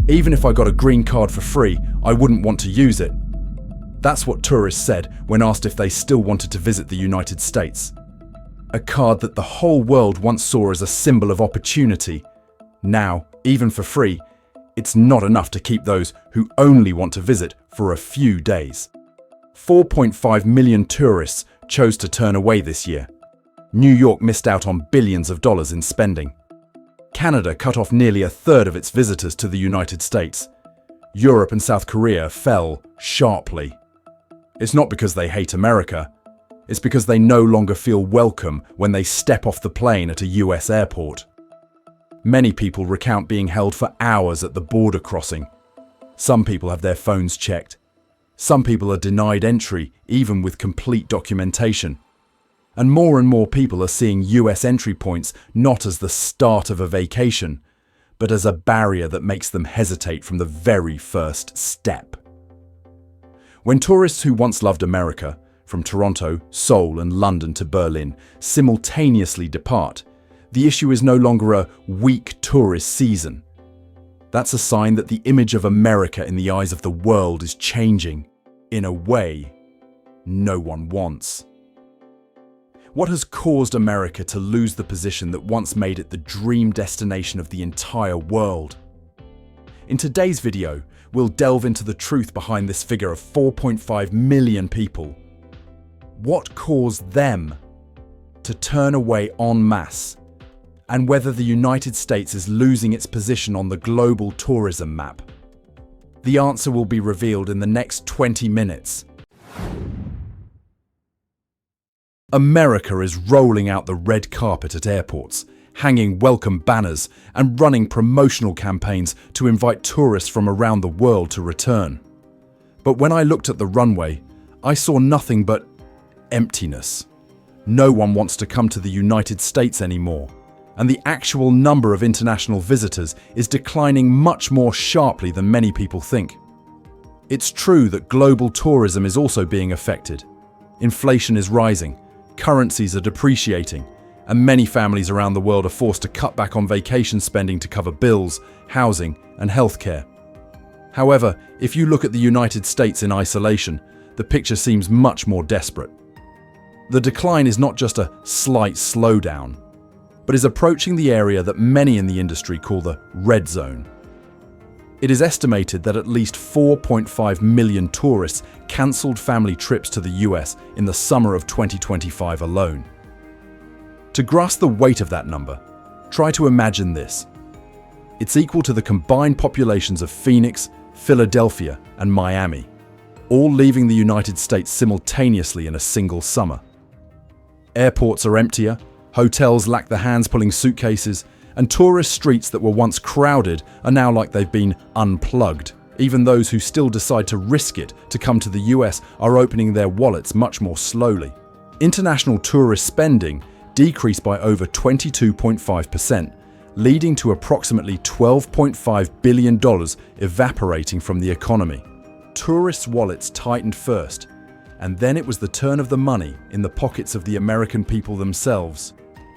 Even if I got a green card for free, I wouldn't want to use it. That's what tourists said when asked if they still wanted to visit the United States. A card that the whole world once saw as a symbol of opportunity. Now, even for free, it's not enough to keep those who only want to visit for a few days. 4.5 million tourists chose to turn away this year. New York missed out on billions of dollars in spending. Canada cut off nearly a third of its visitors to the United States. Europe and South Korea fell sharply. It's not because they hate America. It's because they no longer feel welcome when they step off the plane at a US airport. Many people recount being held for hours at the border crossing. Some people have their phones checked. Some people are denied entry, even with complete documentation. And more people are seeing US entry points not as the start of a vacation, but as a barrier that makes them hesitate from the very first step. When tourists who once loved America, from Toronto, Seoul and London to Berlin, simultaneously depart, the issue is no longer a weak tourist season. That's a sign that the image of America in the eyes of the world is changing, in a way no one wants. What has caused America to lose the position that once made it the dream destination of the entire world? In today's video, we'll delve into the truth behind this figure of 4.5 million people. What caused them to turn away en masse, and whether the United States is losing its position on the global tourism map? The answer will be revealed in the next 20 minutes. America is rolling out the red carpet at airports, hanging welcome banners and running promotional campaigns to invite tourists from around the world to return. But when I looked at the runway, I saw nothing but emptiness. No one wants to come to the United States anymore, and the actual number of international visitors is declining much more sharply than many people think. It's true that global tourism is also being affected. Inflation is rising, currencies are depreciating, and many families around the world are forced to cut back on vacation spending to cover bills, housing, and healthcare. However, if you look at the United States in isolation, the picture seems much more desperate. The decline is not just a slight slowdown, but is approaching the area that many in the industry call the red zone. It is estimated that at least 4.5 million tourists cancelled family trips to the US in the summer of 2025 alone. To grasp the weight of that number, try to imagine this. It's equal to the combined populations of Phoenix, Philadelphia, and Miami, all leaving the United States simultaneously in a single summer. Airports are emptier, hotels lack the hands pulling suitcases, and tourist streets that were once crowded are now like they've been unplugged. Even those who still decide to risk it to come to the US are opening their wallets much more slowly. International tourist spending decreased by over 22.5%, leading to approximately $12.5 billion evaporating from the economy. Tourists' wallets tightened first, and then it was the turn of the money in the pockets of the American people themselves.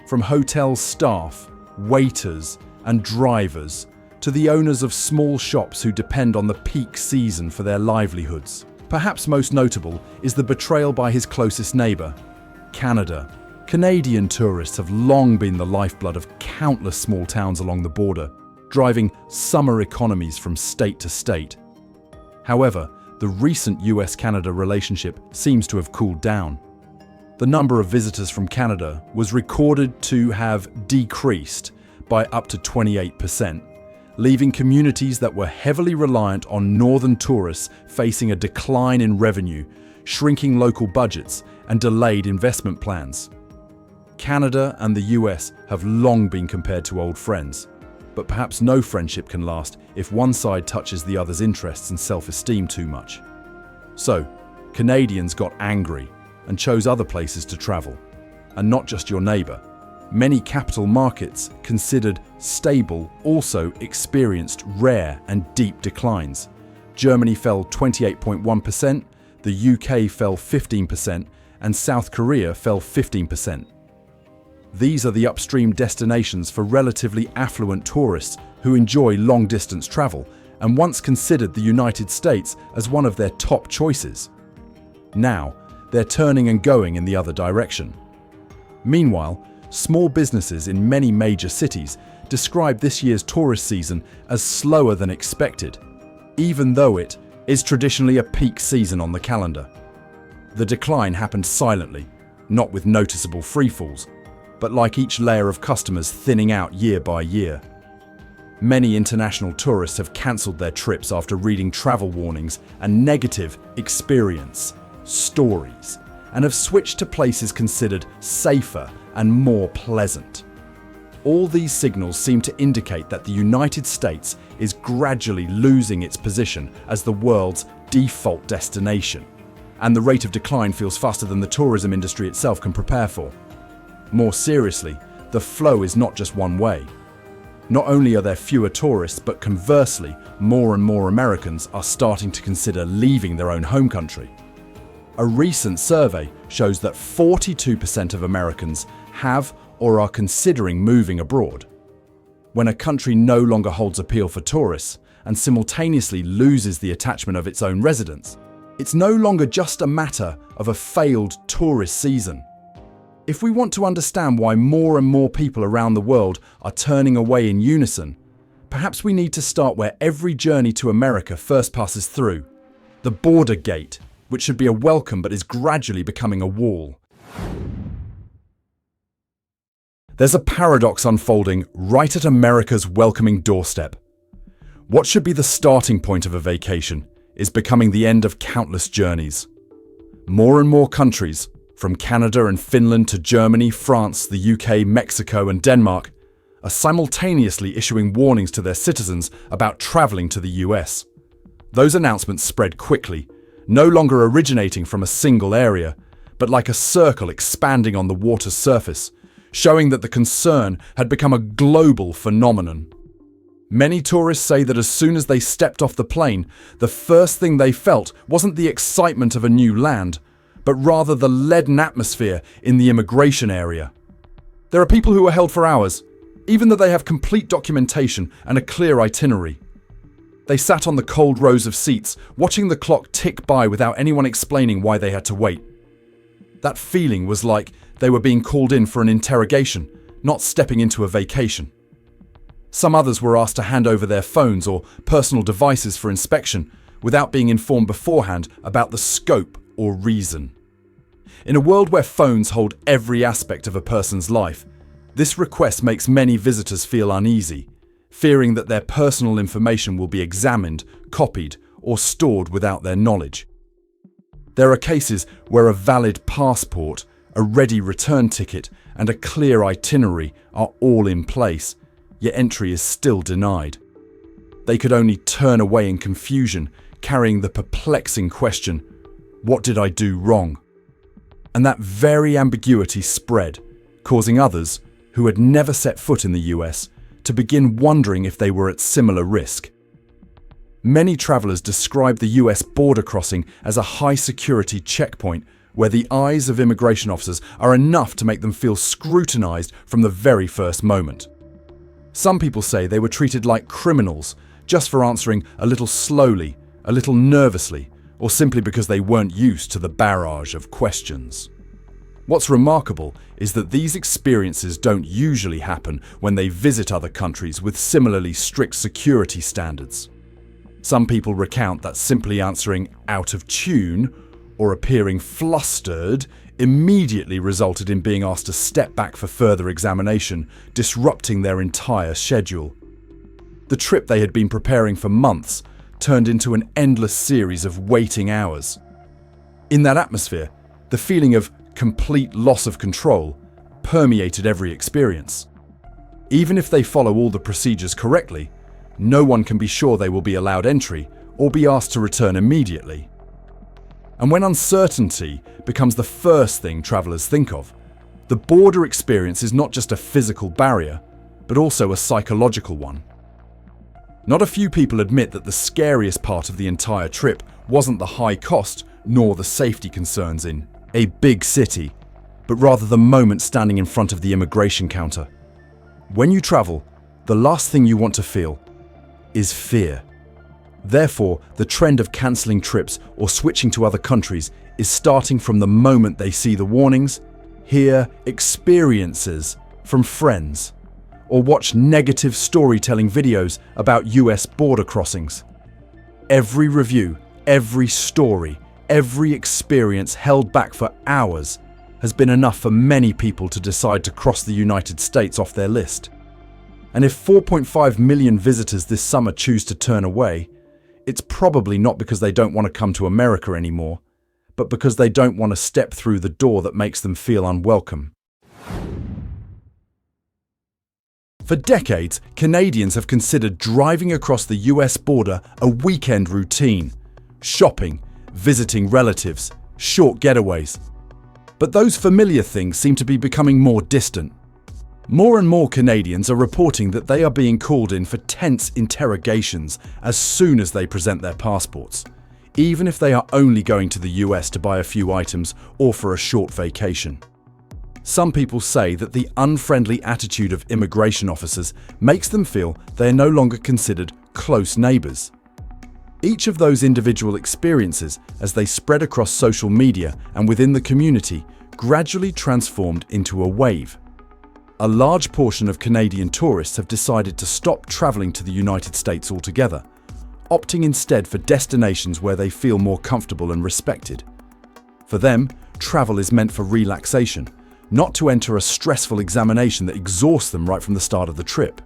From hotel staff, waiters, and drivers, to the owners of small shops who depend on the peak season for their livelihoods. Perhaps most notable is the betrayal by his closest neighbour, Canada. Canadian tourists have long been the lifeblood of countless small towns along the border, driving summer economies from state to state. However, the recent US-Canada relationship seems to have cooled down. The number of visitors from Canada was recorded to have decreased by up to 28%, leaving communities that were heavily reliant on northern tourists facing a decline in revenue, shrinking local budgets, and delayed investment plans. Canada and the US have long been compared to old friends, but perhaps no friendship can last if one side touches the other's interests and self-esteem too much. So, Canadians got angry and chose other places to travel. And not just your neighbour. Many capital markets considered stable also experienced rare and deep declines. Germany fell 28.1%, the UK fell 15%, and South Korea fell 15%. These are the upstream destinations for relatively affluent tourists who enjoy long-distance travel and once considered the United States as one of their top choices. Now, they're turning and going in the other direction. Meanwhile, small businesses in many major cities describe this year's tourist season as slower than expected, even though it is traditionally a peak season on the calendar. The decline happened silently, not with noticeable freefalls, but like each layer of customers thinning out year by year. Many international tourists have cancelled their trips after reading travel warnings and negative experience stories, and have switched to places considered safer and more pleasant. All these signals seem to indicate that the United States is gradually losing its position as the world's default destination, and the rate of decline feels faster than the tourism industry itself can prepare for. More seriously, the flow is not just one way. Not only are there fewer tourists, but conversely, more and more Americans are starting to consider leaving their own home country. A recent survey shows that 42% of Americans have or are considering moving abroad. When a country no longer holds appeal for tourists and simultaneously loses the attachment of its own residents, it's no longer just a matter of a failed tourist season. If we want to understand why more and more people around the world are turning away in unison, perhaps we need to start where every journey to America first passes through: the border gate, which should be a welcome but is gradually becoming a wall. There's a paradox unfolding right at America's welcoming doorstep. What should be the starting point of a vacation is becoming the end of countless journeys. More and more countries, from Canada and Finland to Germany, France, the UK, Mexico and Denmark, are simultaneously issuing warnings to their citizens about travelling to the US. Those announcements spread quickly, no longer originating from a single area, but like a circle expanding on the water's surface, showing that the concern had become a global phenomenon. Many tourists say that as soon as they stepped off the plane, the first thing they felt wasn't the excitement of a new land, but rather the leaden atmosphere in the immigration area. There are people who are held for hours, even though they have complete documentation and a clear itinerary. They sat on the cold rows of seats, watching the clock tick by without anyone explaining why they had to wait. That feeling was like they were being called in for an interrogation, not stepping into a vacation. Some others were asked to hand over their phones or personal devices for inspection without being informed beforehand about the scope or reason. In a world where phones hold every aspect of a person's life, this request makes many visitors feel uneasy, fearing that their personal information will be examined, copied, or stored without their knowledge. There are cases where a valid passport, a ready return ticket, and a clear itinerary are all in place, yet entry is still denied. They could only turn away in confusion, carrying the perplexing question, "What did I do wrong?" And that very ambiguity spread, causing others, who had never set foot in the US, to begin wondering if they were at similar risk. Many travellers describe the US border crossing as a high-security checkpoint where the eyes of immigration officers are enough to make them feel scrutinised from the very first moment. Some people say they were treated like criminals just for answering a little slowly, a little nervously, or simply because they weren't used to the barrage of questions. What's remarkable is that these experiences don't usually happen when they visit other countries with similarly strict security standards. Some people recount that simply answering out of tune or appearing flustered immediately resulted in being asked to step back for further examination, disrupting their entire schedule. The trip they had been preparing for months turned into an endless series of waiting hours. In that atmosphere, the feeling of complete loss of control permeated every experience. Even if they follow all the procedures correctly, no one can be sure they will be allowed entry or be asked to return immediately. And when uncertainty becomes the first thing travellers think of, the border experience is not just a physical barrier, but also a psychological one. Not a few people admit that the scariest part of the entire trip wasn't the high cost nor the safety concerns in a big city, but rather the moment standing in front of the immigration counter. When you travel, the last thing you want to feel is fear. Therefore, the trend of cancelling trips or switching to other countries is starting from the moment they see the warnings, hear experiences from friends, or watch negative storytelling videos about US border crossings. Every review, every story, every experience held back for hours has been enough for many people to decide to cross the United States off their list. And if 4.5 million visitors this summer choose to turn away, it's probably not because they don't want to come to America anymore, but because they don't want to step through the door that makes them feel unwelcome. For decades, Canadians have considered driving across the US border a weekend routine. Shopping, visiting relatives, short getaways. But those familiar things seem to be becoming more distant. More and more Canadians are reporting that they are being called in for tense interrogations as soon as they present their passports, even if they are only going to the US to buy a few items or for a short vacation. Some people say that the unfriendly attitude of immigration officers makes them feel they are no longer considered close neighbours. Each of those individual experiences, as they spread across social media and within the community, gradually transformed into a wave. A large portion of Canadian tourists have decided to stop travelling to the United States altogether, opting instead for destinations where they feel more comfortable and respected. For them, travel is meant for relaxation, not to enter a stressful examination that exhausts them right from the start of the trip.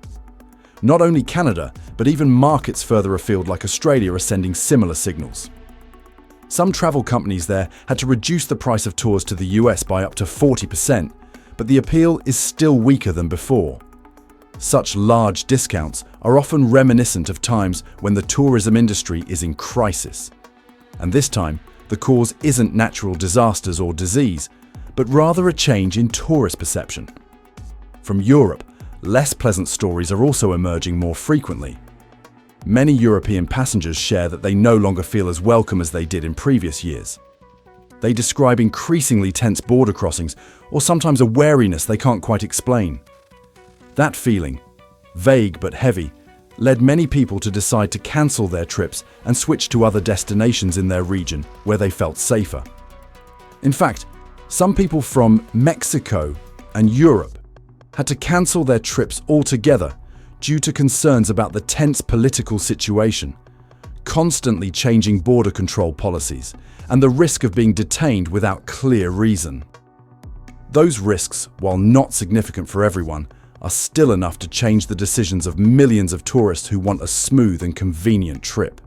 Not only Canada, but even markets further afield like Australia are sending similar signals. Some travel companies there had to reduce the price of tours to the US by up to 40%, but the appeal is still weaker than before. Such large discounts are often reminiscent of times when the tourism industry is in crisis. And this time, the cause isn't natural disasters or disease, but rather a change in tourist perception. From Europe, less pleasant stories are also emerging more frequently. Many European passengers share that they no longer feel as welcome as they did in previous years. They describe increasingly tense border crossings or sometimes a wariness they can't quite explain. That feeling, vague but heavy, led many people to decide to cancel their trips and switch to other destinations in their region where they felt safer. In fact, some people from Mexico and Europe had to cancel their trips altogether due to concerns about the tense political situation, constantly changing border control policies, and the risk of being detained without clear reason. Those risks, while not significant for everyone, are still enough to change the decisions of millions of tourists who want a smooth and convenient trip.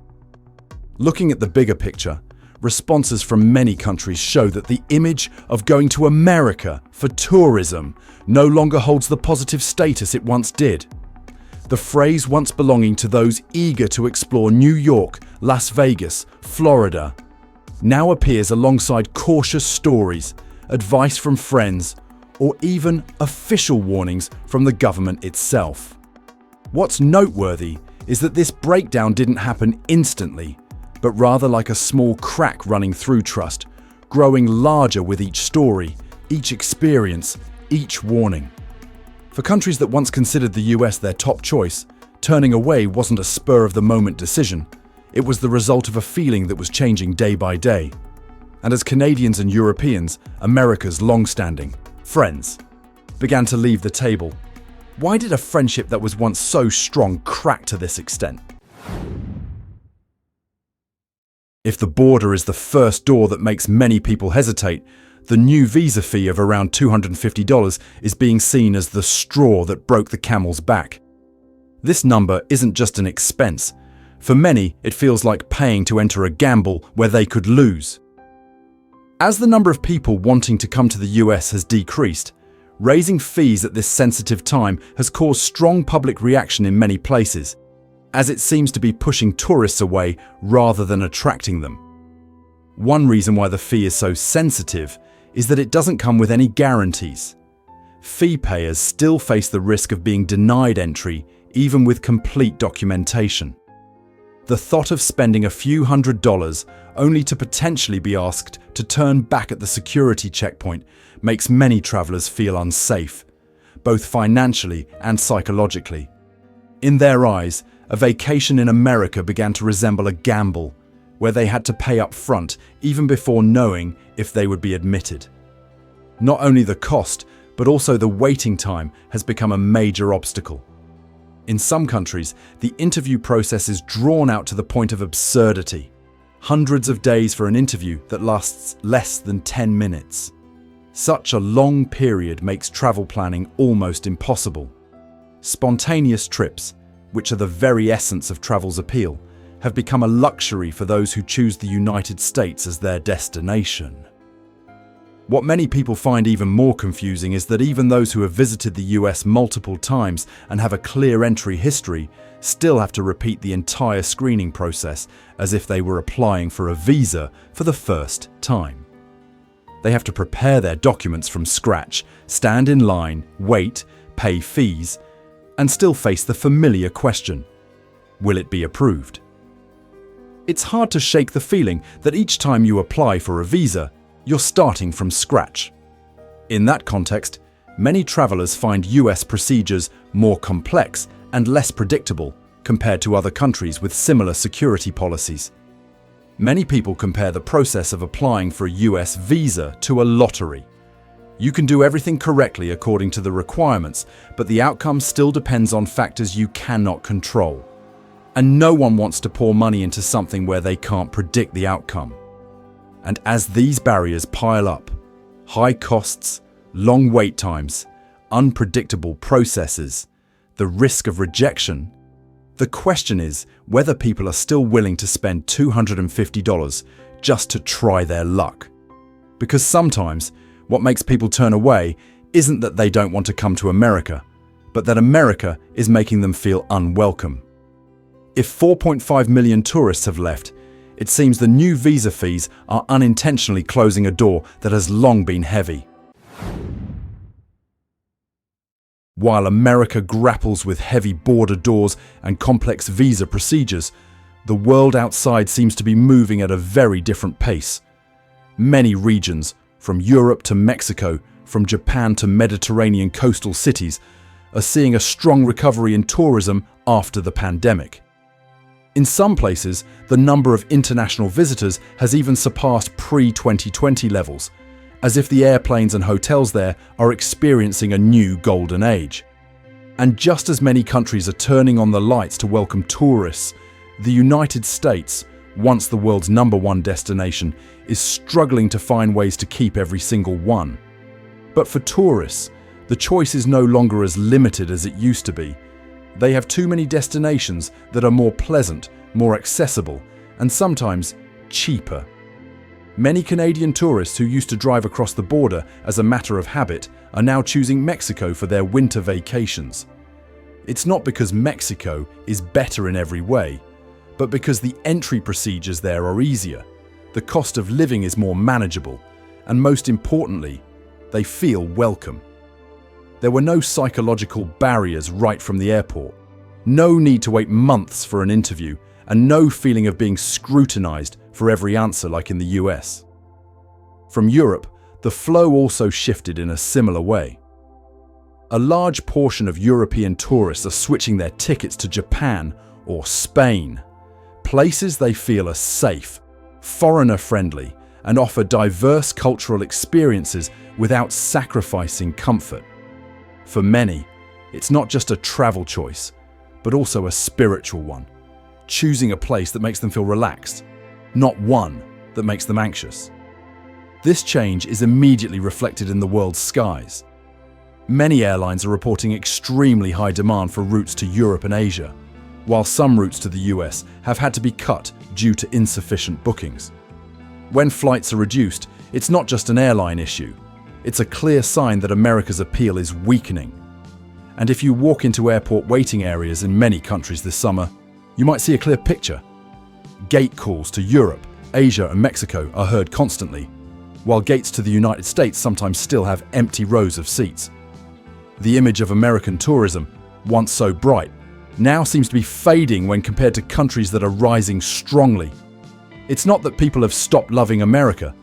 Looking at the bigger picture, responses from many countries show that the image of going to America for tourism no longer holds the positive status it once did. The phrase once belonging to those eager to explore New York, Las Vegas, Florida, now appears alongside cautious stories, advice from friends, or even official warnings from the government itself. What's noteworthy is that this breakdown didn't happen instantly, but rather like a small crack running through trust, growing larger with each story, each experience, each warning. For countries that once considered the US their top choice, turning away wasn't a spur-of-the-moment decision. It was the result of a feeling that was changing day by day. And as Canadians and Europeans, America's long-standing friends, began to leave the table, why did a friendship that was once so strong crack to this extent? If the border is the first door that makes many people hesitate, the new visa fee of around $250 is being seen as the straw that broke the camel's back. This number isn't just an expense. For many, it feels like paying to enter a gamble where they could lose. As the number of people wanting to come to the US has decreased, raising fees at this sensitive time has caused strong public reaction in many places, as it seems to be pushing tourists away rather than attracting them. One reason why the fee is so sensitive is that it doesn't come with any guarantees. Fee payers still face the risk of being denied entry, even with complete documentation. The thought of spending a few $100s only to potentially be asked to turn back at the security checkpoint makes many travelers feel unsafe, both financially and psychologically. In their eyes, a vacation in America began to resemble a gamble, where they had to pay up front even before knowing if they would be admitted. Not only the cost, but also the waiting time has become a major obstacle. In some countries, the interview process is drawn out to the point of absurdity. Hundreds of days for an interview that lasts less than 10 minutes. Such a long period makes travel planning almost impossible. Spontaneous trips, which are the very essence of travel's appeal, have become a luxury for those who choose the United States as their destination. What many people find even more confusing is that even those who have visited the US multiple times and have a clear entry history still have to repeat the entire screening process as if they were applying for a visa for the first time. They have to prepare their documents from scratch, stand in line, wait, pay fees, and still face the familiar question: will it be approved? It's hard to shake the feeling that each time you apply for a visa, you're starting from scratch. In that context, many travelers find US procedures more complex and less predictable compared to other countries with similar security policies. Many people compare the process of applying for a US visa to a lottery. You can do everything correctly according to the requirements, but the outcome still depends on factors you cannot control. And no one wants to pour money into something where they can't predict the outcome. And as these barriers pile up, high costs, long wait times, unpredictable processes, the risk of rejection, the question is whether people are still willing to spend $250 just to try their luck. Because sometimes what makes people turn away isn't that they don't want to come to America, but that America is making them feel unwelcome. If 4.5 million tourists have left, it seems the new visa fees are unintentionally closing a door that has long been heavy. While America grapples with heavy border doors and complex visa procedures, the world outside seems to be moving at a very different pace. Many regions, from Europe to Mexico, from Japan to Mediterranean coastal cities, are seeing a strong recovery in tourism after the pandemic. In some places, the number of international visitors has even surpassed pre-2020 levels, as if the airplanes and hotels there are experiencing a new golden age. And just as many countries are turning on the lights to welcome tourists, the United States, once the world's #1 destination, is struggling to find ways to keep every single one. But for tourists, the choice is no longer as limited as it used to be. They have too many destinations that are more pleasant, more accessible, and sometimes cheaper. Many Canadian tourists who used to drive across the border as a matter of habit are now choosing Mexico for their winter vacations. It's not because Mexico is better in every way, but because the entry procedures there are easier, the cost of living is more manageable, and most importantly, they feel welcome. There were no psychological barriers right from the airport. No need to wait months for an interview, and no feeling of being scrutinized for every answer like in the US. From Europe, the flow also shifted in a similar way. A large portion of European tourists are switching their tickets to Japan or Spain, places they feel are safe, foreigner-friendly, and offer diverse cultural experiences without sacrificing comfort. For many, it's not just a travel choice, but also a spiritual one, choosing a place that makes them feel relaxed, not one that makes them anxious. This change is immediately reflected in the world's skies. Many airlines are reporting extremely high demand for routes to Europe and Asia, while some routes to the US have had to be cut due to insufficient bookings. When flights are reduced, it's not just an airline issue. It's a clear sign that America's appeal is weakening. And if you walk into airport waiting areas in many countries this summer, you might see a clear picture. Gate calls to Europe, Asia and Mexico are heard constantly, while gates to the United States sometimes still have empty rows of seats. The image of American tourism, once so bright, now seems to be fading when compared to countries that are rising strongly. It's not that people have stopped loving America.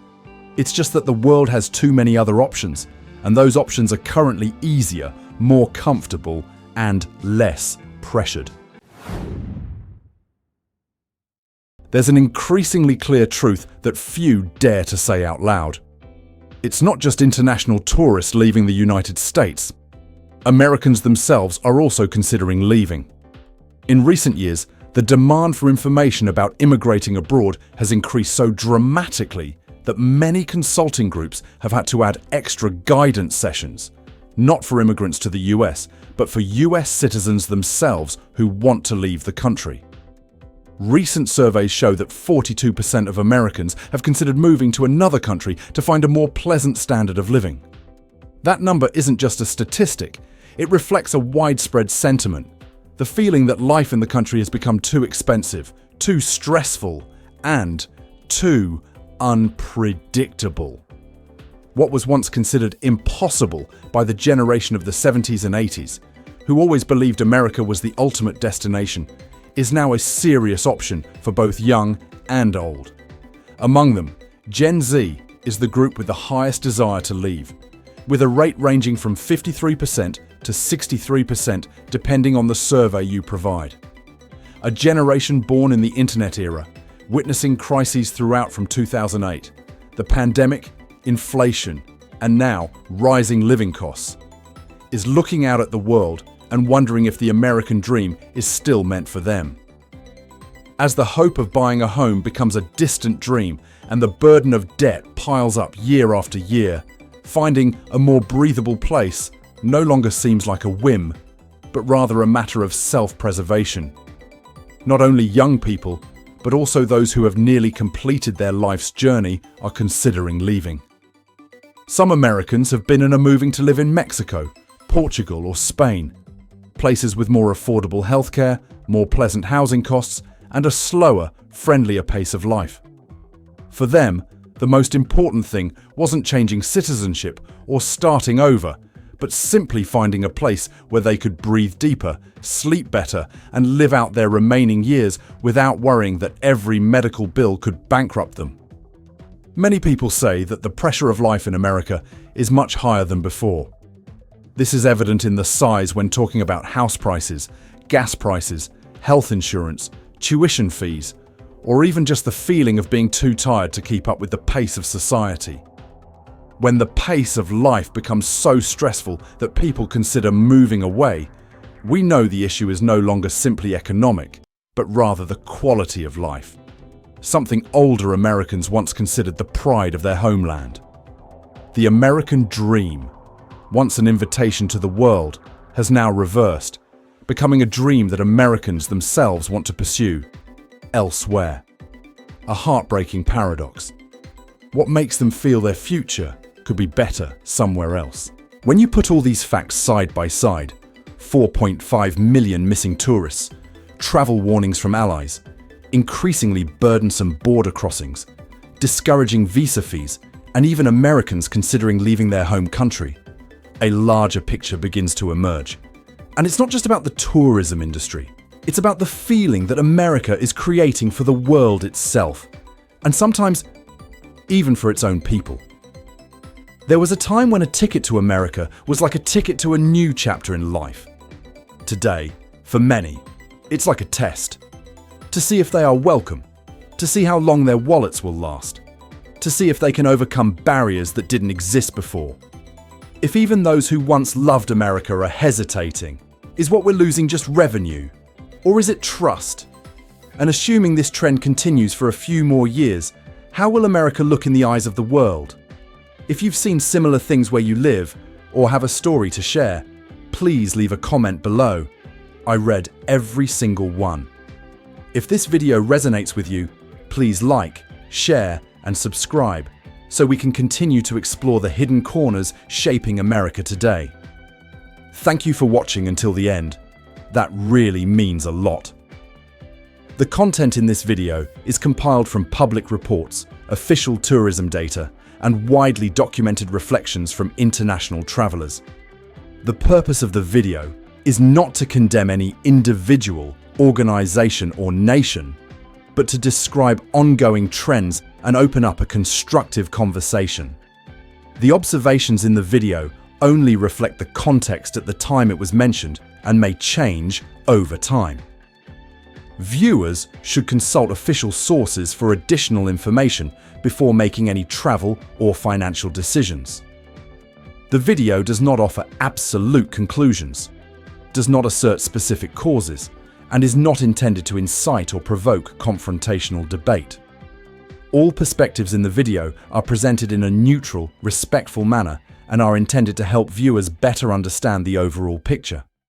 It's just that the world has too many other options, and those options are currently easier, more comfortable, and less pressured. there's an increasingly clear truth that few dare to say out loud. It's not just international tourists leaving the United States. Americans themselves are also considering leaving. In recent years, the demand for information about immigrating abroad has increased so dramatically that many consulting groups have had to add extra guidance sessions, not for immigrants to the US, but for US citizens themselves who want to leave the country. Recent surveys show that 42% of Americans have considered moving to another country to find a more pleasant standard of living. That number isn't just a statistic, it reflects a widespread sentiment. The feeling that life in the country has become too expensive, too stressful, and too unpredictable. What was once considered impossible by the generation of the 70s and 80s, who always believed America was the ultimate destination, is now a serious option for both young and old. Among them, Gen Z is the group with the highest desire to leave, with a rate ranging from 53% to 63% depending on the survey you provide. A generation born in the internet era, witnessing crises throughout from 2008, the pandemic, inflation, and now rising living costs, is looking out at the world and wondering if the American dream is still meant for them. As the hope of buying a home becomes a distant dream and the burden of debt piles up year after year, finding a more breathable place no longer seems like a whim, but rather a matter of self-preservation. Not only young people, but also those who have nearly completed their life's journey are considering leaving. Some Americans have been and are moving to live in Mexico, Portugal, or Spain, places with more affordable healthcare, more pleasant housing costs, and a slower, friendlier pace of life. For them, the most important thing wasn't changing citizenship or starting over, but simply finding a place where they could breathe deeper, sleep better, and live out their remaining years without worrying that every medical bill could bankrupt them. Many people say that the pressure of life in America is much higher than before. This is evident in the size when talking about house prices, gas prices, health insurance, tuition fees, or even just the feeling of being too tired to keep up with the pace of society. When the pace of life becomes so stressful that people consider moving away, we know the issue is no longer simply economic, but rather the quality of life. Something older Americans once considered the pride of their homeland. The American dream, once an invitation to the world, has now reversed, becoming a dream that Americans themselves want to pursue elsewhere. A heartbreaking paradox. What makes them feel their future could be better somewhere else? When you put all these facts side by side, 4.5 million missing tourists, travel warnings from allies, increasingly burdensome border crossings, discouraging visa fees, and even Americans considering leaving their home country, a larger picture begins to emerge. And it's not just about the tourism industry. It's about the feeling that America is creating for the world itself, and sometimes even for its own people. There was a time when a ticket to America was like a ticket to a new chapter in life. Today, for many, it's like a test. To see if they are welcome, to see how long their wallets will last, to see if they can overcome barriers that didn't exist before. If even those who once loved America are hesitating, is what we're losing just revenue? Or is it trust? And assuming this trend continues for a few more years, how will America look in the eyes of the world? If you've seen similar things where you live, or have a story to share, please leave a comment below. I read every single one. If this video resonates with you, please like, share, and subscribe so we can continue to explore the hidden corners shaping America today. Thank you for watching until the end. That really means a lot. The content in this video is compiled from public reports, official tourism data, and widely documented reflections from international travelers. The purpose of the video is not to condemn any individual, organization, or nation, but to describe ongoing trends and open up a constructive conversation. The observations in the video only reflect the context at the time it was mentioned and may change over time. Viewers should consult official sources for additional information before making any travel or financial decisions. The video does not offer absolute conclusions, does not assert specific causes, and is not intended to incite or provoke confrontational debate. All perspectives in the video are presented in a neutral, respectful manner and are intended to help viewers better understand the overall picture.